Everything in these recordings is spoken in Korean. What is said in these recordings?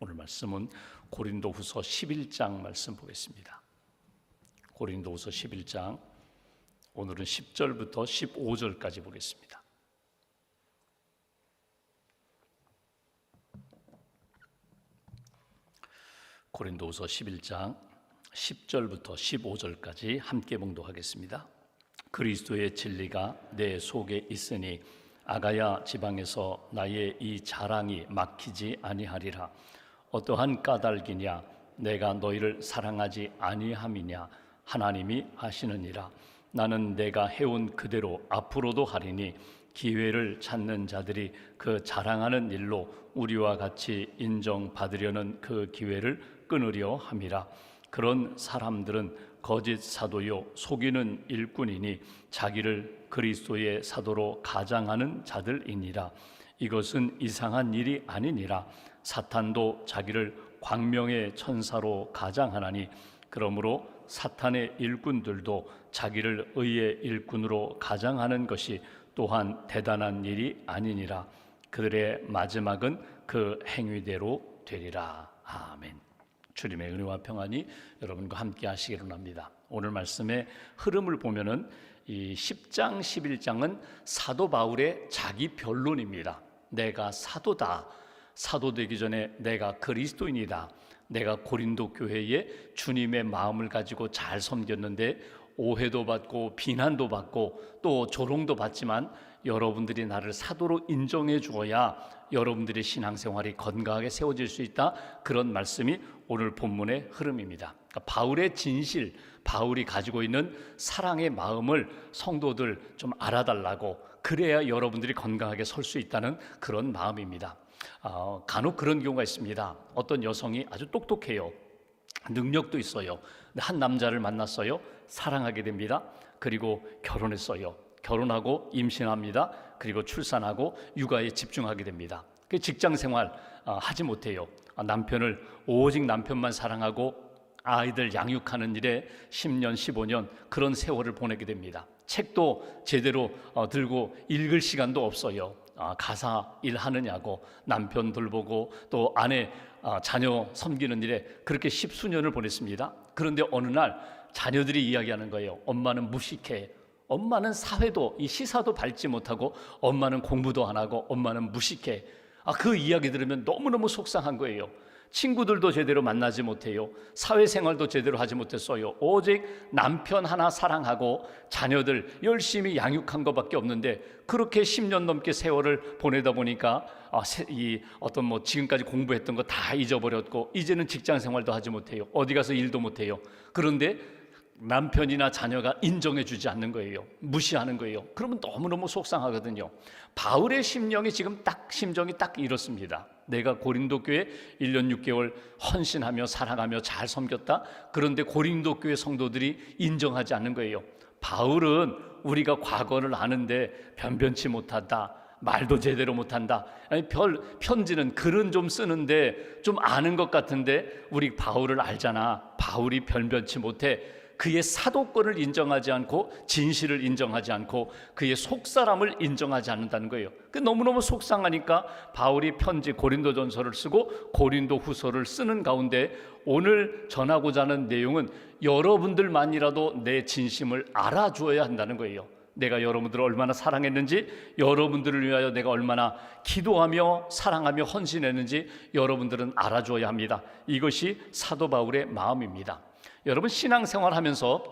오늘 말씀은 고린도후서 11장 말씀 보겠습니다. 고린도후서 11장, 오늘은 10절부터 15절까지 보겠습니다. 고린도후서 11장 10절부터 15절까지 함께 봉독하겠습니다. 그리스도의 진리가 내 속에 있으니 아가야 지방에서 나의 이 자랑이 막히지 아니하리라. 어떠한 까닭이냐? 내가 너희를 사랑하지 아니함이냐? 하나님이 아시느니라. 나는 내가 해온 그대로 앞으로도 하리니 기회를 찾는 자들이 그 자랑하는 일로 우리와 같이 인정받으려는 그 기회를 끊으려 함이라. 그런 사람들은 거짓 사도요 속이는 일꾼이니 자기를 그리스도의 사도로 가장하는 자들이니라. 이것은 이상한 일이 아니니라. 사탄도 자기를 광명의 천사로 가장하나니 그러므로 사탄의 일꾼들도 자기를 의의 일꾼으로 가장하는 것이 또한 대단한 일이 아니니라. 그들의 마지막은 그 행위대로 되리라. 아멘. 주님의 은혜와 평안이 여러분과 함께 하시기를 합니다. 오늘 말씀의 흐름을 보면은 이 10장 11장은 사도 바울의 자기 변론입니다. 내가 사도다. 사도 되기 전에 내가 그리스도인이다. 내가 고린도 교회에 주님의 마음을 가지고 잘 섬겼는데 오해도 받고 비난도 받고 또 조롱도 받지만 여러분들이 나를 사도로 인정해 주어야 여러분들의 신앙생활이 건강하게 세워질 수 있다. 그런 말씀이 오늘 본문의 흐름입니다. 그러니까 바울의 진실, 바울이 가지고 있는 사랑의 마음을 성도들 좀 알아달라고, 그래야 여러분들이 건강하게 설 수 있다는 그런 마음입니다. 간혹 그런 경우가 있습니다. 어떤 여성이 아주 똑똑해요. 능력도 있어요. 한 남자를 만났어요. 사랑하게 됩니다. 그리고 결혼했어요. 결혼하고 임신합니다. 그리고 출산하고 육아에 집중하게 됩니다. 직장 생활 하지 못해요. 남편을 오직 남편만 사랑하고 아이들 양육하는 일에 10년, 15년 그런 세월을 보내게 됩니다. 책도 제대로 들고 읽을 시간도 없어요. 가사 일하느냐고 남편 돌보고 또 아내 자녀 섬기는 일에 그렇게 10수년을 보냈습니다. 그런데 어느 날 자녀들이 이야기하는 거예요. 엄마는 무식해. 엄마는 사회도 이 시사도 밟지 못하고 엄마는 공부도 안 하고 엄마는 무식해. 그 이야기 들으면 너무너무 속상한 거예요. 친구들도 제대로 만나지 못해요. 사회생활도 제대로 하지 못했어요. 오직 남편 하나 사랑하고 자녀들 열심히 양육한 것밖에 없는데 그렇게 10년 넘게 세월을 보내다 보니까 이 어떤 지금까지 공부했던 거 다 잊어버렸고 이제는 직장생활도 하지 못해요. 어디 가서 일도 못해요. 그런데 남편이나 자녀가 인정해 주지 않는 거예요. 무시하는 거예요. 그러면 너무너무 속상하거든요. 바울의 심정이 지금 심정이 딱 이렇습니다. 내가 고린도 교회 1년 6개월 헌신하며 사랑하며 잘 섬겼다. 그런데 고린도 교회 성도들이 인정하지 않는 거예요. 바울은 우리가 과거를 아는데 변변치 못하다. 말도 제대로 못한다. 아니, 편지는 글은 좀 쓰는데 좀 아는 것 같은데 우리 바울을 알잖아. 바울이 변변치 못해. 그의 사도권을 인정하지 않고 진실을 인정하지 않고 그의 속사람을 인정하지 않는다는 거예요. 너무너무 속상하니까 바울이 편지 고린도전서를 쓰고 고린도후서를 쓰는 가운데 오늘 전하고자 하는 내용은 여러분들만이라도 내 진심을 알아주어야 한다는 거예요. 내가 여러분들을 얼마나 사랑했는지, 여러분들을 위하여 내가 얼마나 기도하며 사랑하며 헌신했는지 여러분들은 알아줘야 합니다. 이것이 사도 바울의 마음입니다. 여러분 신앙생활 하면서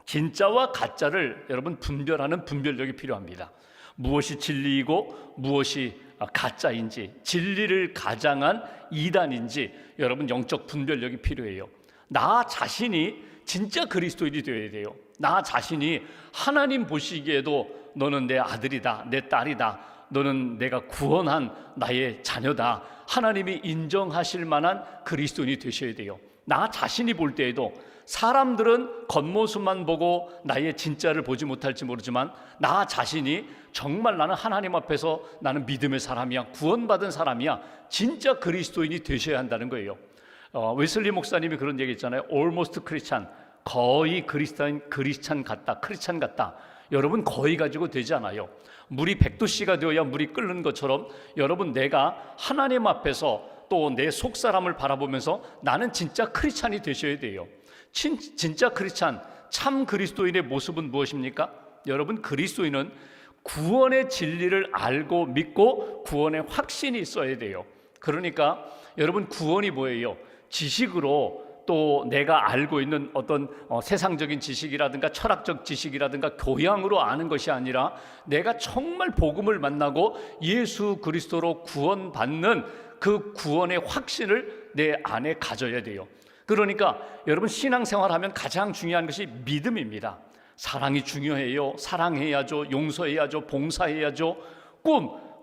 진짜와 가짜를 여러분 분별하는 분별력이 필요합니다. 무엇이 진리이고 무엇이 가짜인지, 진리를 가장한 이단인지 여러분 영적 분별력이 필요해요. 나 자신이 진짜 그리스도인이 되어야 돼요. 나 자신이 하나님 보시기에도 너는 내 아들이다, 내 딸이다, 너는 내가 구원한 나의 자녀다, 하나님이 인정하실 만한 그리스도인이 되셔야 돼요. 나 자신이 볼 때에도 사람들은 겉모습만 보고 나의 진짜를 보지 못할지 모르지만 나 자신이 정말 나는 하나님 앞에서 나는 믿음의 사람이야, 구원받은 사람이야, 진짜 그리스도인이 되셔야 한다는 거예요. 웨슬리 목사님이 그런 얘기 있잖아요. Almost Christian, 거의 크리스찬 같다. 여러분 거의 가지고 되지 않아요. 물이 100도씨가 되어야 물이 끓는 것처럼 여러분 내가 하나님 앞에서 또 내 속사람을 바라보면서 나는 진짜 크리스찬이 되셔야 돼요. 진짜 크리스찬, 참 그리스도인의 모습은 무엇입니까? 여러분, 그리스도인은 구원의 진리를 알고 믿고 구원의 확신이 있어야 돼요. 그러니까 여러분, 구원이 뭐예요? 지식으로, 또 내가 알고 있는 어떤 세상적인 지식이라든가 철학적 지식이라든가 교양으로 아는 것이 아니라 내가 정말 복음을 만나고 예수 그리스도로 구원받는 그 구원의 확신을 내 안에 가져야 돼요. 그러니까 여러분, 신앙생활하면 가장 중요한 것이 믿음입니다. 사랑이 중요해요. 사랑해야죠. 용서해야죠. 봉사해야죠.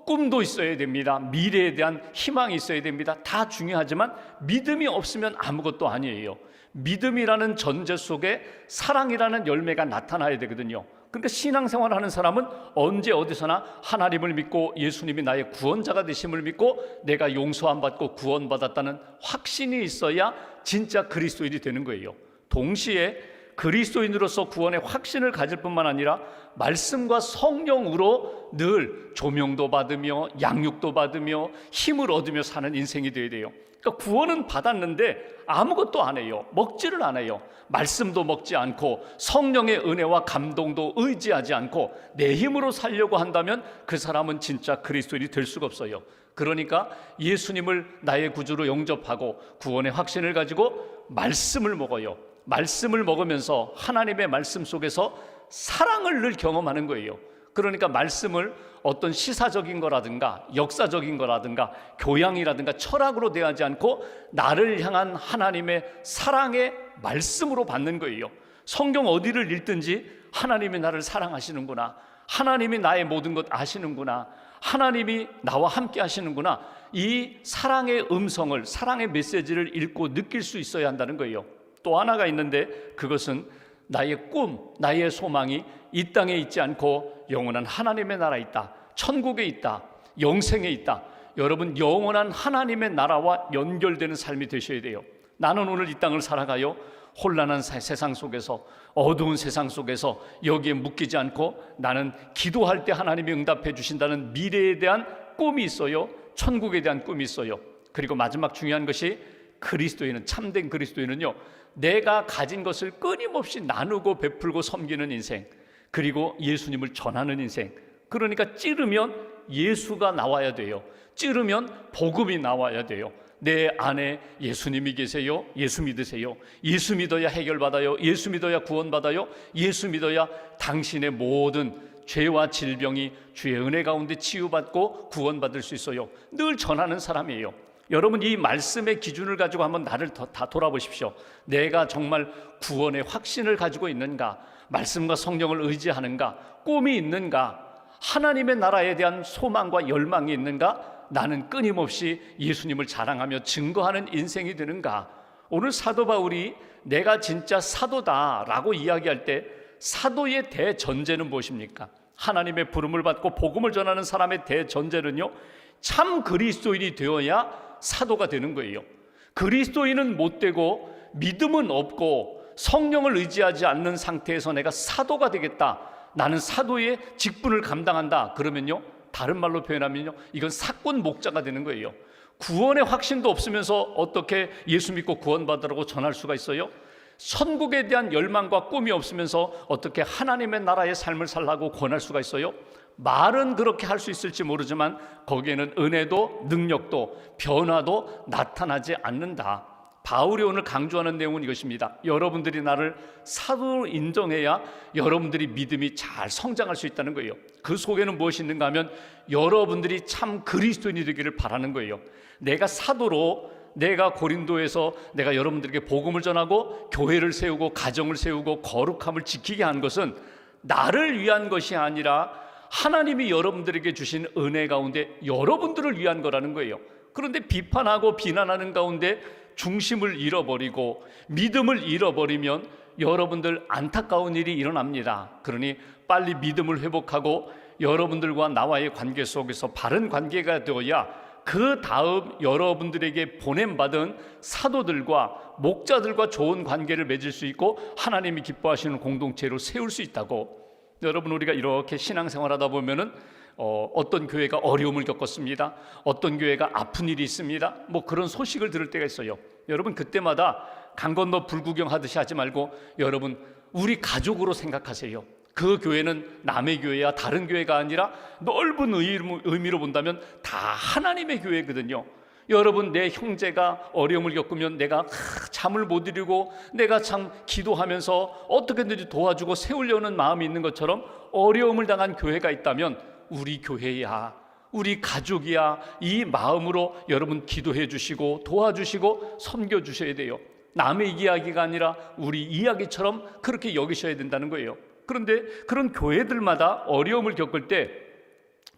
꿈도 있어야 됩니다. 미래에 대한 희망이 있어야 됩니다. 다 중요하지만 믿음이 없으면 아무것도 아니에요. 믿음이라는 전제 속에 사랑이라는 열매가 나타나야 되거든요. 그러니까 신앙생활을 하는 사람은 언제 어디서나 하나님을 믿고 예수님이 나의 구원자가 되심을 믿고 내가 용서함 받고 구원받았다는 확신이 있어야 진짜 그리스도인이 되는 거예요. 동시에 그리스도인으로서 구원의 확신을 가질 뿐만 아니라 말씀과 성령으로 늘 조명도 받으며 양육도 받으며 힘을 얻으며 사는 인생이 되어야 돼요. 그러니까 구원은 받았는데 아무것도 안 해요. 먹지를 않아요. 말씀도 먹지 않고 성령의 은혜와 감동도 의지하지 않고 내 힘으로 살려고 한다면 그 사람은 진짜 그리스도인이 될 수가 없어요. 그러니까 예수님을 나의 구주로 영접하고 구원의 확신을 가지고 말씀을 먹어요. 말씀을 먹으면서 하나님의 말씀 속에서 사랑을 늘 경험하는 거예요. 그러니까 말씀을 어떤 시사적인 거라든가 역사적인 거라든가 교양이라든가 철학으로 대하지 않고 나를 향한 하나님의 사랑의 말씀으로 받는 거예요. 성경 어디를 읽든지 하나님이 나를 사랑하시는구나, 하나님이 나의 모든 것 아시는구나, 하나님이 나와 함께 하시는구나, 이 사랑의 음성을, 사랑의 메시지를 읽고 느낄 수 있어야 한다는 거예요. 또 하나가 있는데 그것은 나의 꿈, 나의 소망이 이 땅에 있지 않고 영원한 하나님의 나라에 있다, 천국에 있다, 영생에 있다. 여러분, 영원한 하나님의 나라와 연결되는 삶이 되셔야 돼요. 나는 오늘 이 땅을 살아가요, 혼란한 세상 속에서, 어두운 세상 속에서 여기에 묶이지 않고 나는 기도할 때 하나님이 응답해 주신다는 미래에 대한 꿈이 있어요. 천국에 대한 꿈이 있어요. 그리고 마지막 중요한 것이 그리스도인은, 참된 그리스도인은요, 내가 가진 것을 끊임없이 나누고 베풀고 섬기는 인생, 그리고 예수님을 전하는 인생. 그러니까 찌르면 예수가 나와야 돼요. 찌르면 복음이 나와야 돼요. 내 안에 예수님이 계세요. 예수 믿으세요. 예수 믿어야 해결받아요. 예수 믿어야 구원받아요. 예수 믿어야 당신의 모든 죄와 질병이 주의 은혜 가운데 치유받고 구원받을 수 있어요. 늘 전하는 사람이에요. 여러분, 이 말씀의 기준을 가지고 한번 나를 다 돌아보십시오. 내가 정말 구원의 확신을 가지고 있는가? 말씀과 성령을 의지하는가? 꿈이 있는가? 하나님의 나라에 대한 소망과 열망이 있는가? 나는 끊임없이 예수님을 자랑하며 증거하는 인생이 되는가? 오늘 사도 바울이 내가 진짜 사도다라고 이야기할 때 사도의 대전제는 무엇입니까? 하나님의 부름을 받고 복음을 전하는 사람의 대전제는요, 참 그리스도인이 되어야 사도가 되는 거예요. 그리스도인은 못 되고 믿음은 없고 성령을 의지하지 않는 상태에서 내가 사도가 되겠다, 나는 사도의 직분을 감당한다, 그러면요, 다른 말로 표현하면요, 이건 사꾼 목자가 되는 거예요. 구원의 확신도 없으면서 어떻게 예수 믿고 구원받으라고 전할 수가 있어요? 천국에 대한 열망과 꿈이 없으면서 어떻게 하나님의 나라의 삶을 살라고 권할 수가 있어요? 말은 그렇게 할 수 있을지 모르지만 거기에는 은혜도 능력도 변화도 나타나지 않는다. 바울이 오늘 강조하는 내용은 이것입니다. 여러분들이 나를 사도로 인정해야 여러분들이 믿음이 잘 성장할 수 있다는 거예요. 그 속에는 무엇이 있는가 하면 여러분들이 참 그리스도인이 되기를 바라는 거예요. 내가 사도로, 내가 고린도에서 내가 여러분들에게 복음을 전하고 교회를 세우고 가정을 세우고 거룩함을 지키게 한 것은 나를 위한 것이 아니라 하나님이 여러분들에게 주신 은혜 가운데 여러분들을 위한 거라는 거예요. 그런데 비판하고 비난하는 가운데 중심을 잃어버리고 믿음을 잃어버리면 여러분들 안타까운 일이 일어납니다. 그러니 빨리 믿음을 회복하고 여러분들과 나와의 관계 속에서 바른 관계가 되어야 그 다음 여러분들에게 보냄받은 사도들과 목자들과 좋은 관계를 맺을 수 있고 하나님이 기뻐하시는 공동체로 세울 수 있다고. 여러분, 우리가 이렇게 신앙생활하다 보면은 어떤 교회가 어려움을 겪었습니다. 어떤 교회가 아픈 일이 있습니다. 뭐 그런 소식을 들을 때가 있어요. 여러분, 그때마다 강 건너 불구경하듯이 하지 말고 여러분, 우리 가족으로 생각하세요. 그 교회는 남의 교회야 다른 교회가 아니라 넓은 의미로 본다면 다 하나님의 교회거든요. 여러분, 내 형제가 어려움을 겪으면 내가 잠을 못 이루고 내가 참 기도하면서 어떻게든지 도와주고 세우려는 마음이 있는 것처럼 어려움을 당한 교회가 있다면 우리 교회야, 우리 가족이야, 이 마음으로 여러분 기도해 주시고 도와주시고 섬겨 주셔야 돼요. 남의 이야기가 아니라 우리 이야기처럼 그렇게 여기셔야 된다는 거예요. 그런데 그런 교회들마다 어려움을 겪을 때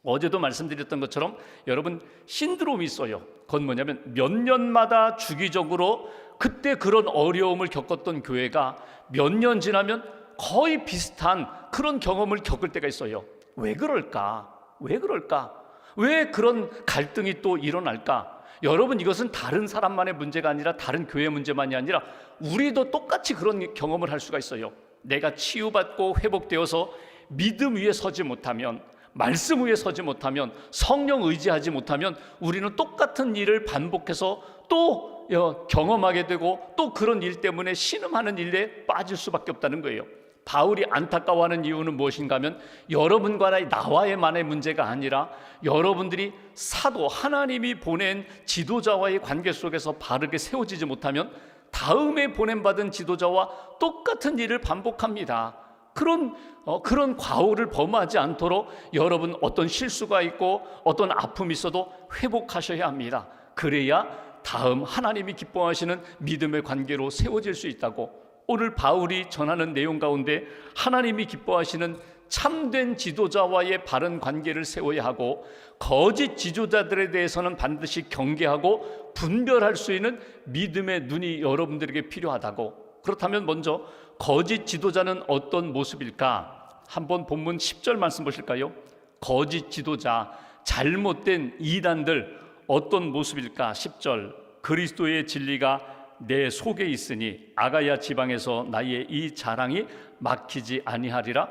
어제도 말씀드렸던 것처럼 여러분, 신드롬이 있어요. 그건 뭐냐면 몇 년마다 주기적으로 그때 그런 어려움을 겪었던 교회가 몇 년 지나면 거의 비슷한 그런 경험을 겪을 때가 있어요. 왜 그럴까? 왜 그럴까? 왜 그런 갈등이 또 일어날까? 여러분, 이것은 다른 사람만의 문제가 아니라 다른 교회 문제만이 아니라 우리도 똑같이 그런 경험을 할 수가 있어요. 내가 치유받고 회복되어서 믿음 위에 서지 못하면, 말씀 위에 서지 못하면, 성령 의지하지 못하면 우리는 똑같은 일을 반복해서 또 경험하게 되고 또 그런 일 때문에 신음하는 일에 빠질 수밖에 없다는 거예요. 바울이 안타까워하는 이유는 무엇인가 하면 여러분과 나와의만의 문제가 아니라 여러분들이 사도, 하나님이 보낸 지도자와의 관계 속에서 바르게 세워지지 못하면 다음에 보냄받은 지도자와 똑같은 일을 반복합니다. 그런 과오를 범하지 않도록 여러분, 어떤 실수가 있고 어떤 아픔이 있어도 회복하셔야 합니다. 그래야 다음 하나님이 기뻐하시는 믿음의 관계로 세워질 수 있다고. 오늘 바울이 전하는 내용 가운데 하나님이 기뻐하시는 참된 지도자와의 바른 관계를 세워야 하고 거짓 지도자들에 대해서는 반드시 경계하고 분별할 수 있는 믿음의 눈이 여러분들에게 필요하다고. 그렇다면 먼저 거짓 지도자는 어떤 모습일까? 한번 본문 10절 말씀 보실까요? 거짓 지도자, 잘못된 이단들 어떤 모습일까? 10절, 그리스도의 진리가 내 속에 있으니 아가야 지방에서 나의 이 자랑이 막히지 아니하리라.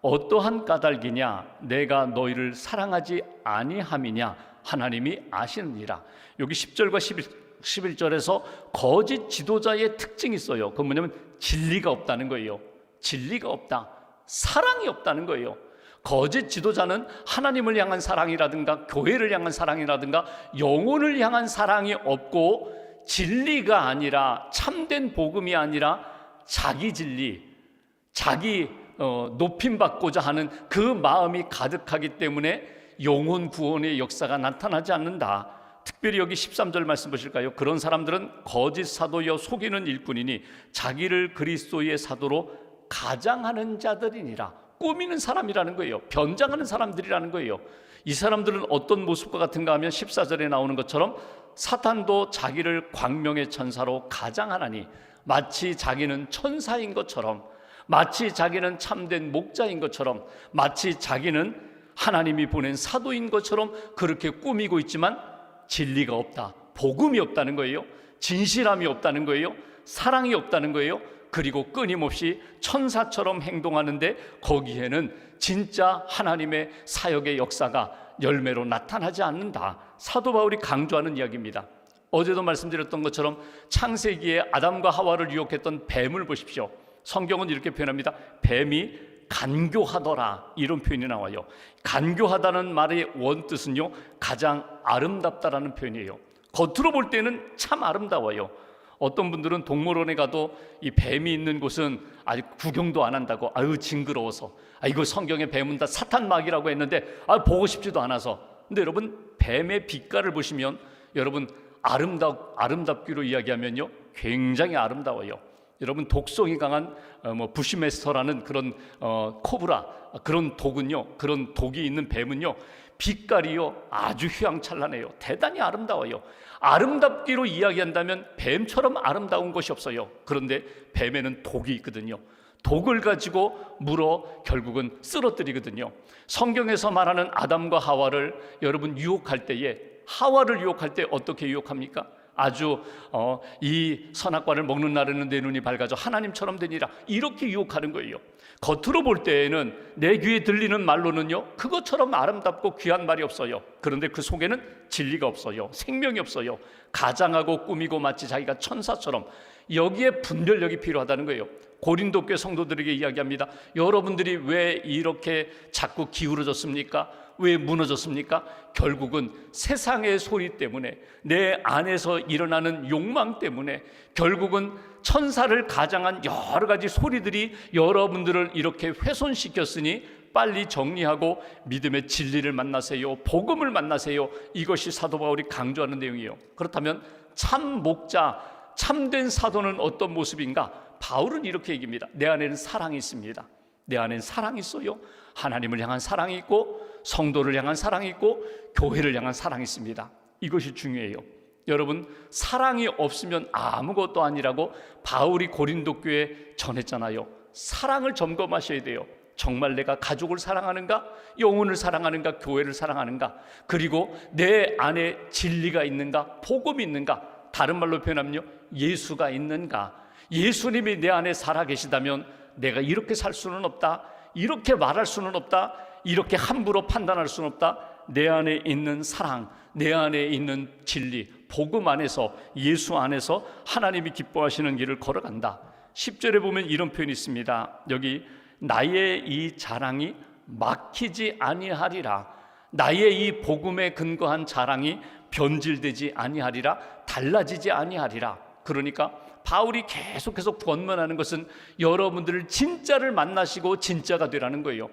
어떠한 까닭이냐? 내가 너희를 사랑하지 아니함이냐? 하나님이 아시느니라. 여기 10절과 11절에서 거짓 지도자의 특징이 있어요. 그건 뭐냐면 진리가 없다는 거예요. 진리가 없다, 사랑이 없다는 거예요. 거짓 지도자는 하나님을 향한 사랑이라든가 교회를 향한 사랑이라든가 영혼을 향한 사랑이 없고 진리가 아니라, 참된 복음이 아니라 자기 진리, 자기 높임받고자 하는 그 마음이 가득하기 때문에 영혼 구원의 역사가 나타나지 않는다. 특별히 여기 13절 말씀 보실까요? 그런 사람들은 거짓 사도여 속이는 일꾼이니 자기를 그리스도의 사도로 가장하는 자들이니라. 꾸미는 사람이라는 거예요. 변장하는 사람들이라는 거예요. 이 사람들은 어떤 모습과 같은가 하면 14절에 나오는 것처럼 사탄도 자기를 광명의 천사로 가장하나니 마치 자기는 천사인 것처럼, 마치 자기는 참된 목자인 것처럼, 마치 자기는 하나님이 보낸 사도인 것처럼 그렇게 꾸미고 있지만 진리가 없다, 복음이 없다는 거예요. 진실함이 없다는 거예요. 사랑이 없다는 거예요. 그리고 끊임없이 천사처럼 행동하는데 거기에는 진짜 하나님의 사역의 역사가 열매로 나타나지 않는다. 사도 바울이 강조하는 이야기입니다. 어제도 말씀드렸던 것처럼 창세기에 아담과 하와를 유혹했던 뱀을 보십시오. 성경은 이렇게 표현합니다. 뱀이 간교하더라, 이런 표현이 나와요. 간교하다는 말의 원뜻은요, 가장 아름답다라는 표현이에요. 겉으로 볼 때는 참 아름다워요. 어떤 분들은 동물원에 가도 이 뱀이 있는 곳은 아직 구경도 안 한다고, 아유 징그러워서, 이거 성경에 뱀은 다 사탄막이라고 했는데 보고 싶지도 않아서. 근데 여러분, 뱀의 빛깔을 보시면 여러분, 아름답기로 이야기하면요, 굉장히 아름다워요. 여러분, 독성이 강한 부시메스터라는 그런 코브라, 그런 독은요, 그런 독이 있는 뱀은요, 빛깔이요 아주 휘황찬란해요. 대단히 아름다워요. 아름답기로 이야기한다면 뱀처럼 아름다운 것이 없어요. 그런데 뱀에는 독이 있거든요. 독을 가지고 물어 결국은 쓰러뜨리거든요. 성경에서 말하는 아담과 하와를 여러분 유혹할 때에, 하와를 유혹할 때 어떻게 유혹합니까? 아주 이 선악과를 먹는 날에는 내 눈이 밝아져 하나님처럼 되니라, 이렇게 유혹하는 거예요. 겉으로 볼 때에는 내 귀에 들리는 말로는요 그것처럼 아름답고 귀한 말이 없어요. 그런데 그 속에는 진리가 없어요. 생명이 없어요. 가장하고 꾸미고 마치 자기가 천사처럼. 여기에 분별력이 필요하다는 거예요. 고린도 교회 성도들에게 이야기합니다. 여러분들이 왜 이렇게 자꾸 기울어졌습니까? 왜 무너졌습니까? 결국은 세상의 소리 때문에, 내 안에서 일어나는 욕망 때문에, 결국은 천사를 가장한 여러 가지 소리들이 여러분들을 이렇게 훼손시켰으니 빨리 정리하고 믿음의 진리를 만나세요. 복음을 만나세요. 이것이 사도 바울이 강조하는 내용이에요. 그렇다면 참 목자, 참된 사도는 어떤 모습인가? 바울은 이렇게 얘기합니다. 내 안에는 사랑이 있습니다. 내 안에는 사랑이 있어요. 하나님을 향한 사랑이 있고, 성도를 향한 사랑이 있고, 교회를 향한 사랑이 있습니다. 이것이 중요해요. 여러분, 사랑이 없으면 아무것도 아니라고 바울이 고린도 교회에 전했잖아요. 사랑을 점검하셔야 돼요. 정말 내가 가족을 사랑하는가? 영혼을 사랑하는가? 교회를 사랑하는가? 그리고 내 안에 진리가 있는가? 복음이 있는가? 다른 말로 표현하면요, 예수가 있는가? 예수님이 내 안에 살아계시다면 내가 이렇게 살 수는 없다, 이렇게 말할 수는 없다, 이렇게 함부로 판단할 수는 없다. 내 안에 있는 사랑, 내 안에 있는 진리, 복음 안에서, 예수 안에서 하나님이 기뻐하시는 길을 걸어간다. 10절에 보면 이런 표현이 있습니다. 여기 나의 이 자랑이 막히지 아니하리라. 나의 이 복음에 근거한 자랑이 변질되지 아니하리라, 달라지지 아니하리라. 그러니까 바울이 계속해서 권면하는 것은 여러분들을 진짜를 만나시고 진짜가 되라는 거예요.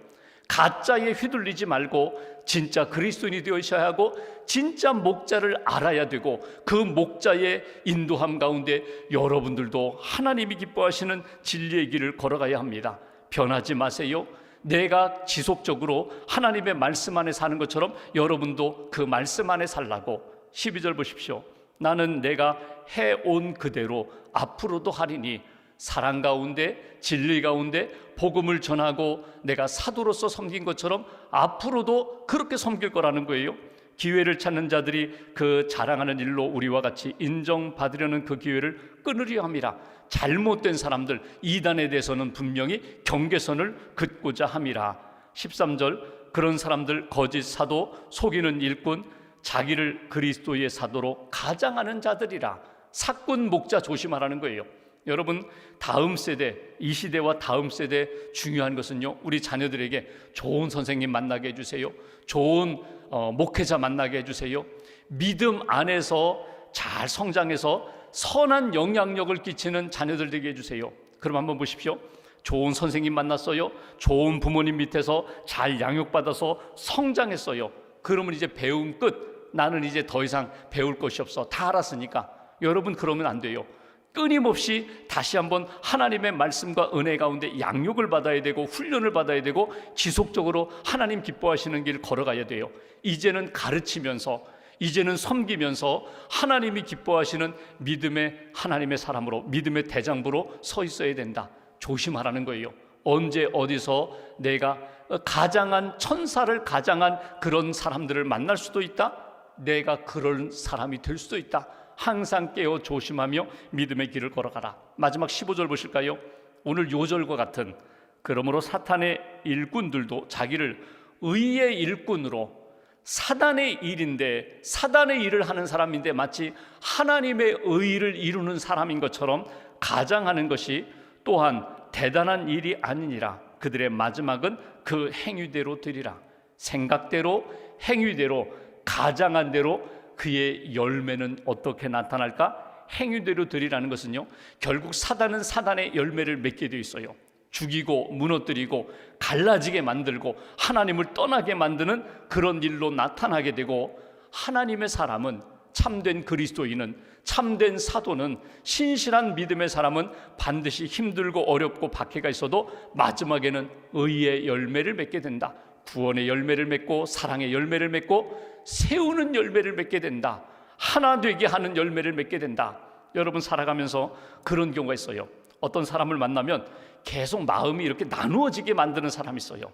가짜에 휘둘리지 말고 진짜 그리스도인이 되셔야 하고, 진짜 목자를 알아야 되고, 그 목자의 인도함 가운데 여러분들도 하나님이 기뻐하시는 진리의 길을 걸어가야 합니다. 변하지 마세요. 내가 지속적으로 하나님의 말씀 안에 사는 것처럼 여러분도 그 말씀 안에 살라고. 12절 보십시오. 나는 내가 해온 그대로 앞으로도 하리니, 사랑 가운데, 진리 가운데 복음을 전하고 내가 사도로서 섬긴 것처럼 앞으로도 그렇게 섬길 거라는 거예요. 기회를 찾는 자들이 그 자랑하는 일로 우리와 같이 인정받으려는 그 기회를 끊으려 함이라. 잘못된 사람들, 이단에 대해서는 분명히 경계선을 긋고자 함이라. 13절, 그런 사람들 거짓 사도, 속이는 일꾼, 자기를 그리스도의 사도로 가장하는 자들이라. 사꾼 목자 조심하라는 거예요. 여러분, 다음 세대, 이 시대와 다음 세대 중요한 것은요, 우리 자녀들에게 좋은 선생님 만나게 해주세요. 좋은 목회자 만나게 해주세요. 믿음 안에서 잘 성장해서 선한 영향력을 끼치는 자녀들 되게 해주세요. 그럼 한번 보십시오. 좋은 선생님 만났어요. 좋은 부모님 밑에서 잘 양육받아서 성장했어요. 그러면 이제 배움 끝. 나는 이제 더 이상 배울 것이 없어. 다 알았으니까. 여러분, 그러면 안 돼요. 끊임없이 다시 한번 하나님의 말씀과 은혜 가운데 양육을 받아야 되고, 훈련을 받아야 되고, 지속적으로 하나님 기뻐하시는 길 걸어가야 돼요. 이제는 가르치면서, 이제는 섬기면서 하나님이 기뻐하시는 믿음의 하나님의 사람으로, 믿음의 대장부로 서 있어야 된다. 조심하라는 거예요. 언제 어디서 내가 가장한, 천사를 가장한 그런 사람들을 만날 수도 있다. 내가 그런 사람이 될 수도 있다. 항상 깨어 조심하며 믿음의 길을 걸어가라. 마지막 15절 보실까요? 오늘 요절과 같은, 그러므로 사탄의 일꾼들도 자기를 의의 일꾼으로, 사단의 일인데, 사단의 일을 하는 사람인데 마치 하나님의 의를 이루는 사람인 것처럼 가장하는 것이 또한 대단한 일이 아니니라. 그들의 마지막은 그 행위대로 되리라. 생각대로, 행위대로, 가장한 대로 그의 열매는 어떻게 나타날까? 행위대로 드리라는 것은요, 결국 사단은 사단의 열매를 맺게 되어 있어요. 죽이고 무너뜨리고 갈라지게 만들고 하나님을 떠나게 만드는 그런 일로 나타나게 되고, 하나님의 사람은, 참된 그리스도인은, 참된 사도는, 신실한 믿음의 사람은 반드시 힘들고 어렵고 박해가 있어도 마지막에는 의의 열매를 맺게 된다. 구원의 열매를 맺고, 사랑의 열매를 맺고, 세우는 열매를 맺게 된다. 하나 되게 하는 열매를 맺게 된다. 여러분, 살아가면서 그런 경우가 있어요. 어떤 사람을 만나면 계속 마음이 이렇게 나누어지게 만드는 사람이 있어요.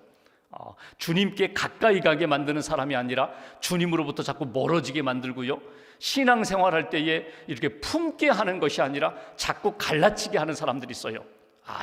주님께 가까이 가게 만드는 사람이 아니라 주님으로부터 자꾸 멀어지게 만들고요, 신앙생활할 때에 이렇게 품게 하는 것이 아니라 자꾸 갈라치게 하는 사람들이 있어요.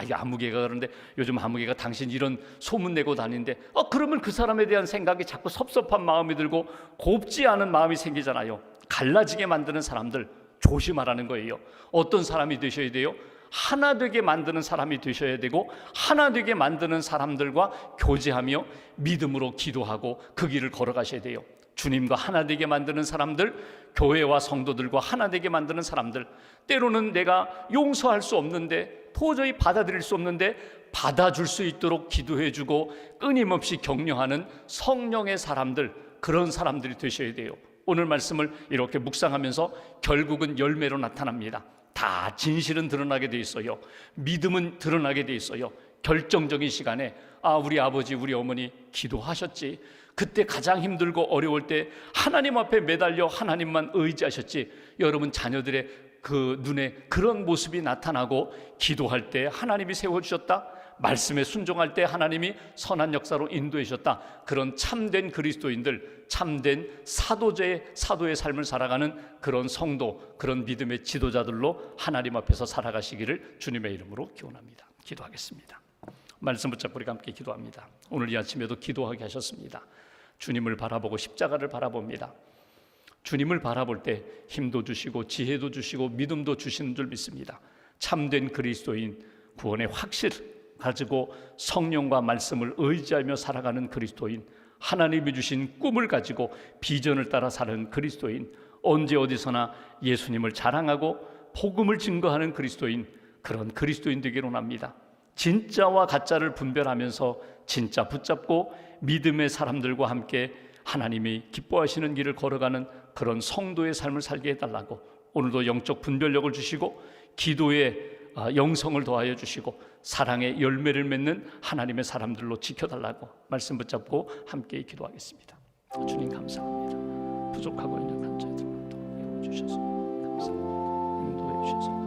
이 아무개가 그런데 요즘 아무개가 당신 이런 소문 내고 다니는데 그러면 그 사람에 대한 생각이 자꾸 섭섭한 마음이 들고 곱지 않은 마음이 생기잖아요. 갈라지게 만드는 사람들 조심하라는 거예요. 어떤 사람이 되셔야 돼요? 하나 되게 만드는 사람이 되셔야 되고, 하나 되게 만드는 사람들과 교제하며 믿음으로 기도하고 그 길을 걸어가셔야 돼요. 주님과 하나 되게 만드는 사람들, 교회와 성도들과 하나 되게 만드는 사람들, 때로는 내가 용서할 수 없는데, 도저히 받아들일 수 없는데 받아줄 수 있도록 기도해주고 끊임없이 격려하는 성령의 사람들, 그런 사람들이 되셔야 돼요. 오늘 말씀을 이렇게 묵상하면서 결국은 열매로 나타납니다. 다 진실은 드러나게 돼 있어요. 믿음은 드러나게 돼 있어요. 결정적인 시간에 우리 아버지 우리 어머니 기도하셨지, 그때 가장 힘들고 어려울 때 하나님 앞에 매달려 하나님만 의지하셨지, 여러분 자녀들의 그 눈에 그런 모습이 나타나고, 기도할 때 하나님이 세워주셨다, 말씀에 순종할 때 하나님이 선한 역사로 인도해 주셨다, 그런 참된 그리스도인들, 참된 사도의 삶을 살아가는 그런 성도, 그런 믿음의 지도자들로 하나님 앞에서 살아가시기를 주님의 이름으로 기원합니다. 기도하겠습니다. 말씀 붙잡고 우리가 함께 기도합니다. 오늘 이 아침에도 기도하게 하셨습니다. 주님을 바라보고 십자가를 바라봅니다. 주님을 바라볼 때 힘도 주시고 지혜도 주시고 믿음도 주시는 줄 믿습니다. 참된 그리스도인, 구원의 확실 가지고 성령과 말씀을 의지하며 살아가는 그리스도인, 하나님이 주신 꿈을 가지고 비전을 따라 사는 그리스도인, 언제 어디서나 예수님을 자랑하고 복음을 증거하는 그리스도인, 그런 그리스도인 되기를 원합니다. 진짜와 가짜를 분별하면서 진짜 붙잡고 믿음의 사람들과 함께 하나님이 기뻐하시는 길을 걸어가는 그런 성도의 삶을 살게 해달라고, 오늘도 영적 분별력을 주시고 기도의 영성을 더하여 주시고 사랑의 열매를 맺는 하나님의 사람들로 지켜달라고 말씀 붙잡고 함께 기도하겠습니다. 주님 감사합니다. 부족하고 있는 한 자들만 더 이루어주셔서 감사합니다. 인도해 주셔서